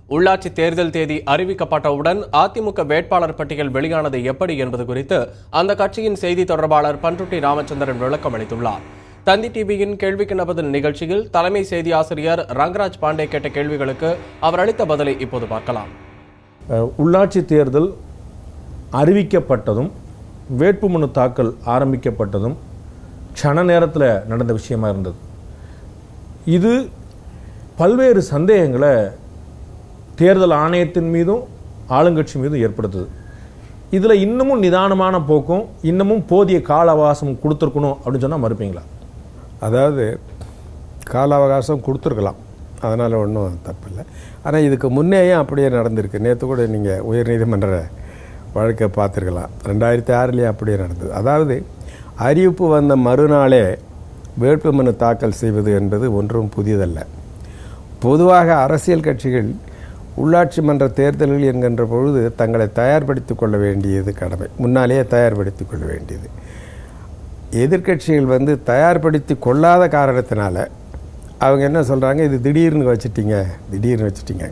உள்ளாட்சி தேர்தல் தேதி அறிவிக்கப்பட்டவுடன் அதிமுக வேட்பாளர் பட்டியல் வெளியானது எப்படி என்பது குறித்து அந்த கட்சியின் செய்தி தொடர்பாளர் பண்ருட்டி ராமச்சந்திரன் விளக்கம் அளித்துள்ளார். தந்தி டிவியின் கேள்விக்கு பதில் நிகழ்ச்சியில் தலைமை செய்தி ஆசிரியர் ரங்கராஜ் பாண்டே கேட்ட கேள்விகளுக்கு அவர் அளித்த பதிலை இப்போது பார்க்கலாம். உள்ளாட்சி தேர்தல் அறிவிக்கப்பட்டதும் வேட்புமனு தாக்கல் ஆரம்பிக்கப்பட்டதும் க்ஷண நேரத்தில் நடந்த விஷயமா இருந்தது. இது பல்வேறு சந்தேகங்களை தேர்தல் ஆணையத்தின் மீதும் ஆளுங்கட்சி மீதும் ஏற்படுத்துது. இதில் இன்னமும் நிதானமான போக்கும் இன்னமும் போதிய கால அவகாசம் கொடுத்துருக்கணும் அப்படின்னு சொன்னால் மறுப்பீங்களா? அதாவது கால அவகாசம் கொடுத்துருக்கலாம், அதனால் ஒன்றும் தப்பில்லை. ஆனால் இதுக்கு முன்னேயும் அப்படியே நடந்திருக்கு. நேற்று கூட நீங்கள் உயர்நீதிமன்ற வழக்கை பார்த்துருக்கலாம். 2006 அப்படியே நடந்தது. அதாவது அறிவிப்பு வந்த மறுநாளே வேட்புமனு தாக்கல் செய்வது என்பது ஒன்றும் புதியதல்ல. பொதுவாக அரசியல் கட்சிகள் உள்ளாட்சி மன்ற தேர்தல்கள் என்கின்ற பொழுது தங்களை தயார்படுத்திக் கொள்ள வேண்டியது கடமை, முன்னாலேயே தயார்படுத்திக் கொள்ள வேண்டியது. எதிர்கட்சிகள் தயார்படுத்தி கொள்ளாத காரணத்தினால அவங்க என்ன சொல்கிறாங்க, இது திடீர்னு வச்சுட்டீங்க